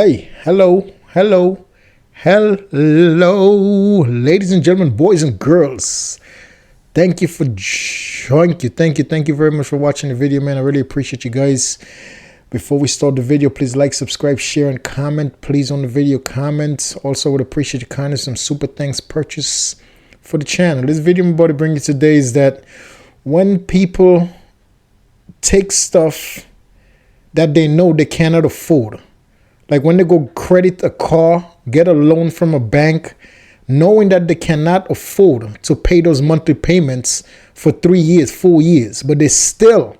Hey, hello, ladies and gentlemen, boys and girls. Thank you for joining. Thank you very much for watching the video, man. I really appreciate you guys. Before we start the video, please like, subscribe, share, and comment. Please on the video, comment. Also, would appreciate your kindness and super thanks purchase for the channel. This video I'm about to bring you today is that when people take stuff that they know they cannot afford, like when they go credit a car, get a loan from a bank, knowing that they cannot afford to pay those monthly payments for 3 years, 4 years, but they're still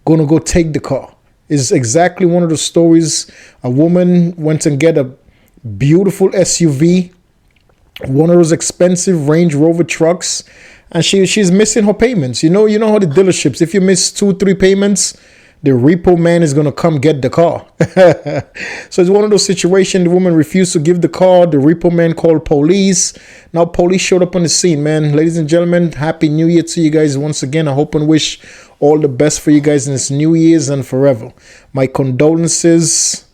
going to go take the car. Is exactly one of the stories. A woman went and get a beautiful SUV, one of those expensive Range Rover trucks, and she's missing her payments. You know how the dealerships, if you miss 2-3 payments, the repo man is going to come get the car. So it's one of those situations. The woman refused to give the car. The repo man called police. Now police showed up on the scene, man. Ladies and gentlemen, happy new year to you guys once again. I hope and wish all the best for you guys in this new year's and forever. My condolences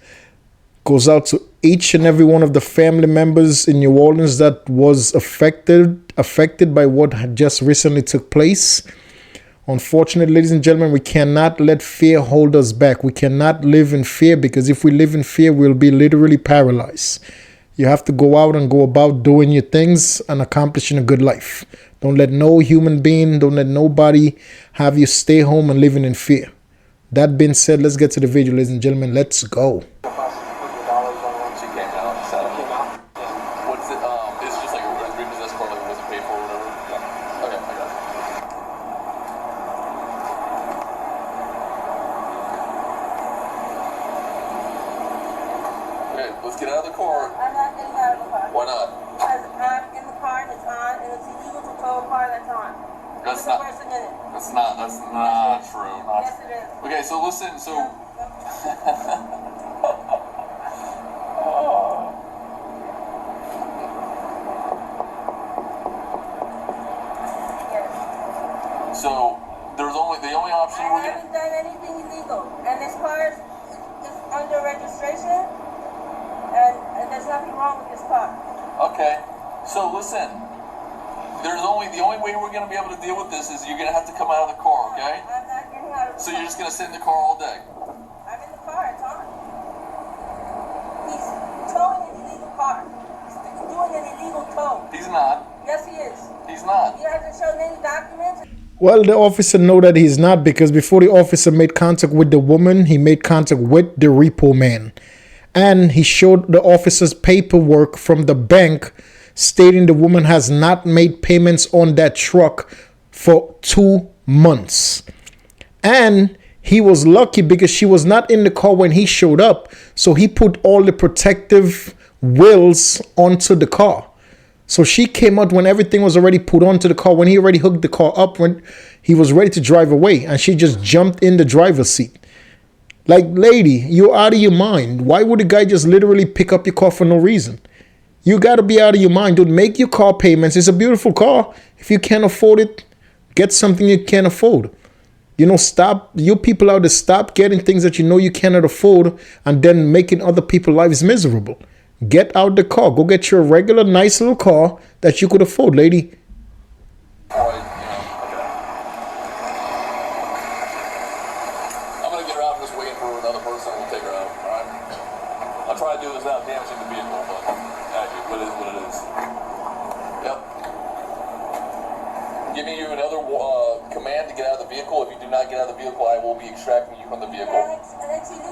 goes out to each and every one of the family members in New Orleans that was affected by what had just recently took place. Unfortunately, ladies and gentlemen, we cannot let fear hold us back. We cannot live in fear, because if we live in fear, we'll be literally paralyzed. You have to go out and go about doing your things and accomplishing a good life. Don't let no human being, don't let nobody have you stay home and living in fear. That being said, let's get to the video, ladies and gentlemen. Let's go. What's it? It's just like a repossessed car, like it wasn't paid for or whatever. Yeah. Okay, I got it. Okay, let's get out of the car. I'm not getting out of the car. Why not? Because I'm in the car and it's on, and it's illegal to tow a car that's on. That's There's not. a person in it. That's not true. Yes, it is. Okay, so listen. So. Yes. So the only option I we're gonna. haven't done anything illegal, and this car is under registration, and there's nothing wrong with this car. Okay, so listen. The only way we're gonna be able to deal with this is you're gonna have to come out of the car, okay? I'm not getting out of the So car. you're just gonna sit in the car all day. I'm in the car, it's on. He's towing an illegal car. He's doing an illegal tow. He's not. Yes, he is. He's not. He hasn't shown any documents. Well, the officer know that he's not, because before the officer made contact with the woman, he made contact with the repo man. And he showed the officer's paperwork from the bank stating the woman has not made payments on that truck for 2 months. And he was lucky because she was not in the car when he showed up. So he put all the protective wheels onto the car. So she came out when everything was already put onto the car, when he already hooked the car up, when he was ready to drive away. And she just jumped in the driver's seat. Like, lady, you're out of your mind. Why would a guy just literally pick up your car for no reason? You got to be out of your mind, dude. Make your car payments. It's a beautiful car. If you can't afford it, get something you can afford. Stop. You people out there, stop getting things that you know you cannot afford and then making other people's lives miserable. Get out the car. Go get your regular, nice little car that you could afford, lady. All right, okay. I'm gonna get her out. I'm just waiting for another person to take her out. All right. I'll try to do this without damaging the vehicle, but actually, what it is, what it is. Yep. Giving you another command to get out of the vehicle. If you do not get out of the vehicle, I will be extracting you from the vehicle. It's illegal.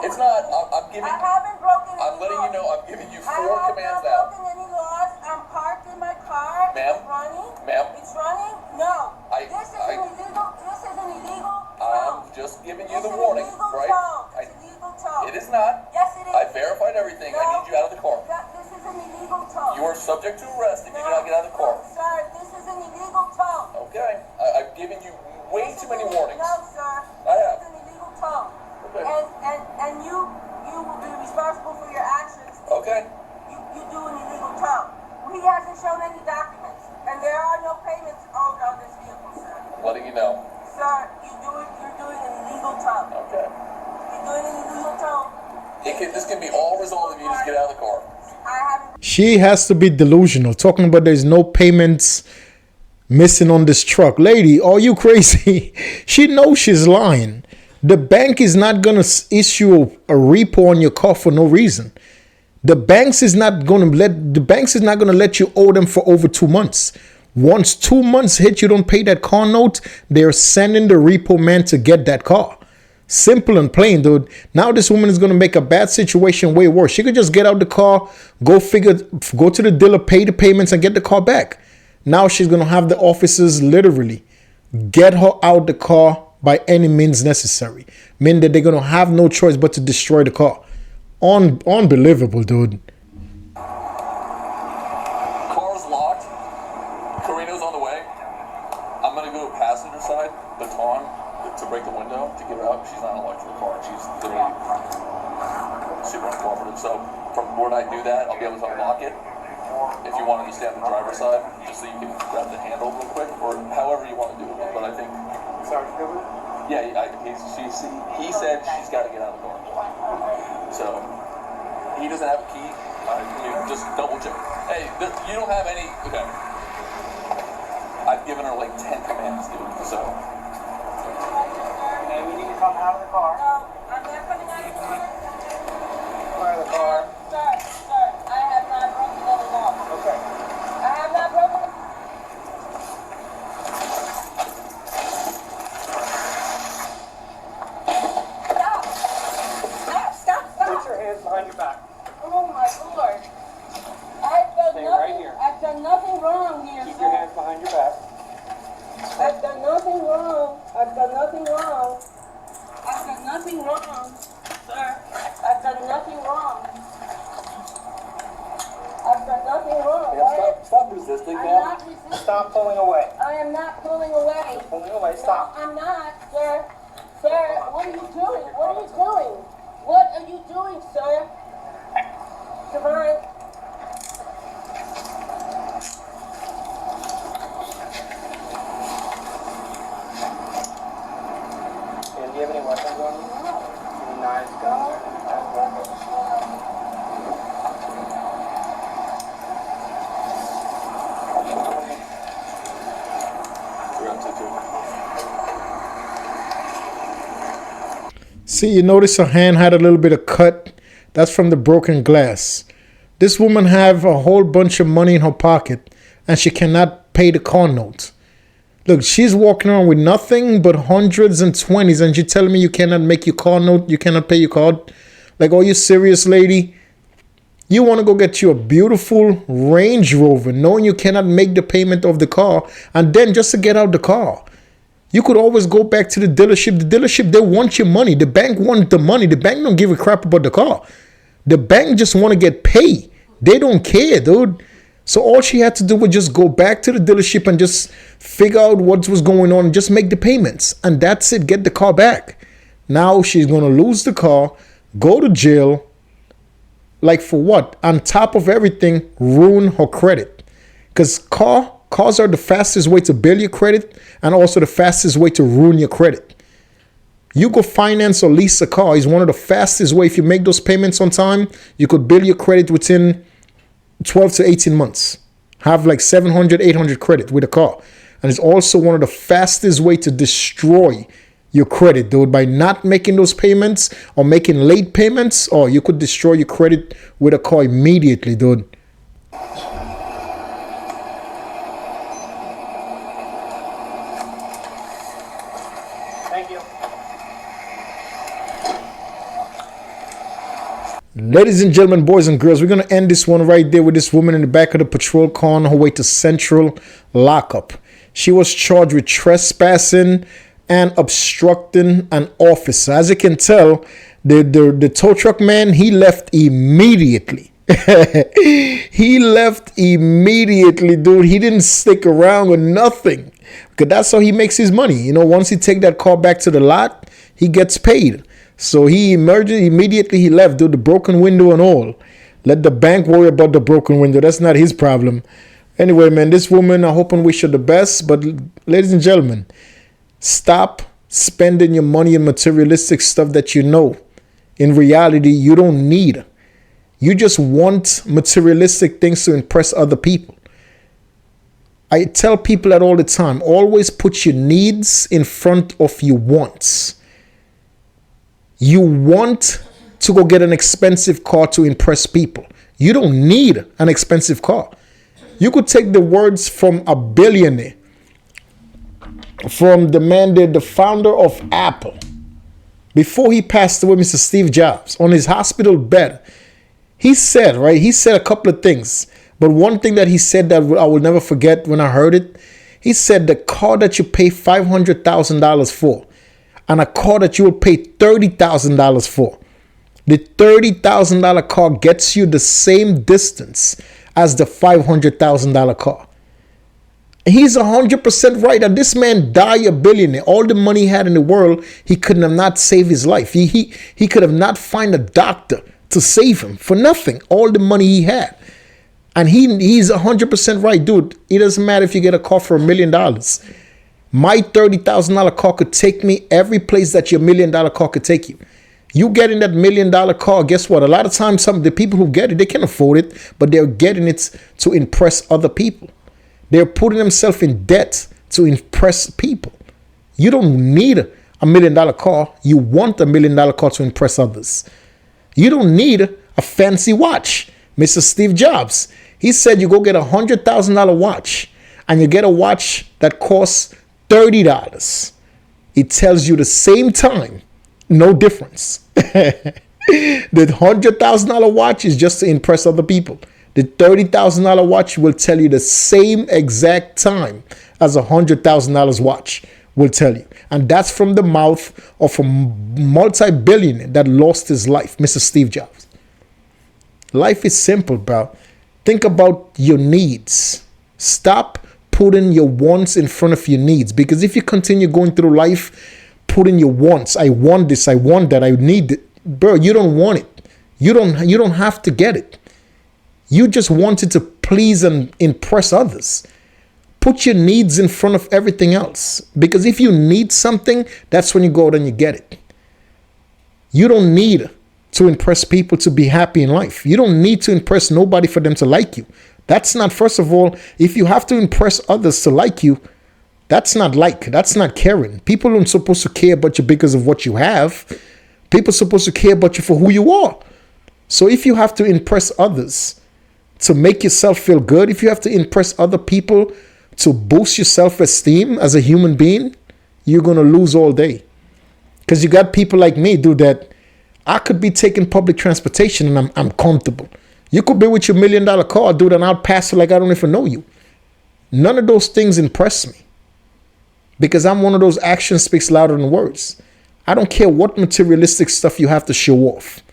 It's not. I'm giving. I haven't broken any I'm letting you know. I'm giving you 4 commands I now. haven't broken any laws. I'm parked in my car. Ma'am? It's running. Ma'am? It's running? No. This This is an illegal tow. I'm just giving you the warning, right? It's an illegal tow. It is not. Yes, it is. I verified everything. I need you out of the car. This is an illegal tow. You are subject to arrest if you do not get out of the car. Sir, this is an illegal tow. Okay. I've given you way too many warnings. No, sir. I have. This is an illegal tow. Okay. And you will be responsible for your actions. Okay. You do an illegal tow. He hasn't shown any documents, and there are no payments owed on this vehicle, sir. I'm letting you know. Sir, you're doing an illegal tow. Okay. You're doing an illegal tow. This can be all You just get out of the car. I haven't. She has to be delusional, talking about there's no payments missing on this truck. Lady, are you crazy? She knows she's lying. The bank is not going to issue a repo on your car for no reason. The banks is not going to let you owe them for over 2 months. Once 2 months hit, you don't pay that car note, they're sending the repo man to get that car. Simple and plain, dude. Now this woman is going to make a bad situation way worse. She could just get out the car, go to the dealer, pay the payments, and get the car back. Now she's going to have the officers literally get her out the car by any means necessary. Meaning that they're going to have no choice but to destroy the car. Unbelievable, dude. Car's locked. Carino's on the way. I'm going to go passenger side, baton, to break the window to get her out. She's not unlocked to the car. She's literally super uncooperative. So from when I do that, I'll be able to unlock it. If you wanted to stay on the driver's side, just so you can grab the handle real quick, or however you want to do it. But I think, yeah, he said she's got to get out of the car. So he doesn't have a key. Just double check. Hey, you don't have any. Okay. I've given her like 10 commands, dude. So. And we need to come out of the car. I'm not coming out of the car. Out of the car. Sir, I have not broken the law. Okay. I have not broken the Stop. Put your hands behind your back. Oh my Lord. I've done Stay nothing. right here. I've done nothing wrong here, Keep your sir. hands behind your back. I've done nothing wrong. I've done nothing wrong. I've done nothing wrong, sir. I've done nothing wrong. I've done nothing wrong. Yeah, stop resisting, I'm man. not resisting. Stop pulling away. I am not pulling away. Pulling away. No, Stop. I'm not, sir. Sir, what are you doing? What are you doing? What are you doing, sir? Javon. And do you have any weapons on you? Any knives, guns, or anything like that? We're up to 2. See, you notice her hand had a little bit of cut. That's from the broken glass. This woman have a whole bunch of money in her pocket and she cannot pay the car note. Look, she's walking around with nothing but hundreds and twenties and you're telling me you cannot make your car note, you cannot pay your card? Like, are you serious, lady? You want to go get you a beautiful Range Rover knowing you cannot make the payment of the car and then just to get out the car. You could always go back to the dealership. The dealership, they want your money. The bank wants the money. The bank don't give a crap about the car. The bank just want to get paid. They don't care, dude. So all she had to do was just go back to the dealership and just figure out what was going on and just make the payments. And that's it. Get the car back. Now she's going to lose the car, go to jail. Like for what? On top of everything, ruin her credit. Because cars are the fastest way to build your credit and also the fastest way to ruin your credit. You go finance or lease a car is one of the fastest way. If you make those payments on time, you could build your credit within 12 to 18 months. Have like 700, 800 credit with a car. And it's also one of the fastest way to destroy your credit, dude. By not making those payments or making late payments, or you could destroy your credit with a car immediately, dude. Thank you. Ladies and gentlemen, boys and girls, we're going to end this one right there with this woman in the back of the patrol car on her way to Central Lockup. She was charged with trespassing and obstructing an officer. As you can tell, the tow truck man, he left immediately. He left immediately, dude. He didn't stick around with nothing. Because that's how he makes his money. You know, once he take that car back to the lot, he gets paid. So he immediately he left, dude, the broken window and all. Let the bank worry about the broken window. That's not his problem. Anyway, man, this woman, I hope and wish her the best. But ladies and gentlemen, stop spending your money on materialistic stuff that you know in reality you don't need. You just want materialistic things to impress other people. I tell people that all the time. Always put your needs in front of your wants. You want to go get an expensive car to impress people. You don't need an expensive car. You could take the words from a billionaire, from the man, the founder of Apple. Before he passed away, Mr. Steve Jobs, on his hospital bed, he said, right? He said a couple of things. But one thing that he said that I will never forget when I heard it, he said the car that you pay $500,000 for and a car that you will pay $30,000 for, the $30,000 car gets you the same distance as the $500,000 car. He's 100% right that this man died a billionaire. All the money he had in the world, he could have not saved his life. He could have not find a doctor to save him for nothing. All the money he had. And he's 100% right, dude. It doesn't matter if you get a car for $1 million. My $30,000 car could take me every place that your $1 million car could take you. You getting that $1 million car, guess what? A lot of times, some of the people who get it, they can afford it, but they're getting it to impress other people. They're putting themselves in debt to impress people. You don't need a $1 million car. You want a $1 million car to impress others. You don't need a fancy watch. Mr. Steve Jobs, he said you go get a $100,000 watch and you get a watch that costs $30. It tells you the same time, no difference. The $100,000 watch is just to impress other people. The $30,000 watch will tell you the same exact time as a $100,000 watch will tell you. And that's from the mouth of a multi-billionaire that lost his life, Mr. Steve Jobs. Life is simple, bro. Think about your needs. Stop putting your wants in front of your needs. Because if you continue going through life putting your wants, I want this, I want that, I need it, bro, you don't want it. You don't have to get it. You just want it to please and impress others. Put your needs in front of everything else. Because if you need something, that's when you go out and you get it. You don't need to impress people to be happy in life. You don't need to impress nobody for them to like you. That's not, first of all, if you have to impress others to like you, that's not that's not caring. People aren't supposed to care about you because of what you have. People are supposed to care about you for who you are. So if you have to impress others to make yourself feel good, if you have to impress other people to boost your self-esteem as a human being, you're going to lose all day. Because you got people like me, dude, that I could be taking public transportation and I'm comfortable. You could be with your $1 million car, dude, and I'll pass you like I don't even know you. None of those things impress me. Because I'm one of those actions speaks louder than words. I don't care what materialistic stuff you have to show off.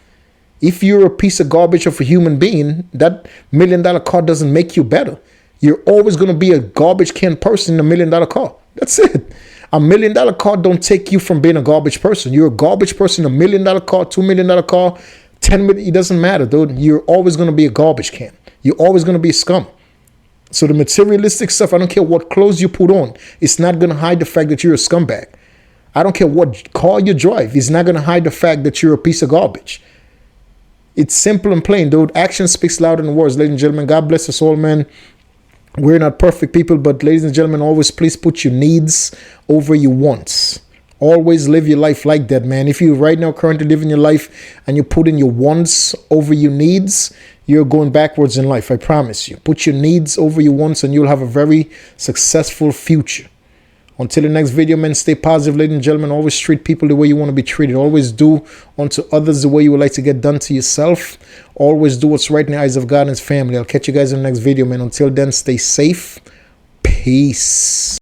If you're a piece of garbage of a human being, that $1 million car doesn't make you better. You're always going to be a garbage can person in a $1 million car. That's it. A $1 million car don't take you from being a garbage person. You're a garbage person, $1 million car, $2 million car, 10 million. It doesn't matter, dude. You're always going to be a garbage can. You're always going to be a scum. So the materialistic stuff, I don't care what clothes you put on, it's not going to hide the fact that you're a scumbag. I don't care what car you drive, it's not going to hide the fact that you're a piece of garbage. It's simple and plain, dude. Action speaks louder than words, ladies and gentlemen. God bless us all, man. We're not perfect people, but ladies and gentlemen, always please put your needs over your wants. Always live your life like that, man. If you right now currently living your life and you put in your wants over your needs, you're going backwards in life. I promise you. Put your needs over your wants and you'll have a very successful future. Until the next video, man, stay positive, ladies and gentlemen. Always treat people the way you want to be treated. Always do unto others the way you would like to get done to yourself. Always do what's right in the eyes of God and His family. I'll catch you guys in the next video, man. Until then, stay safe. Peace.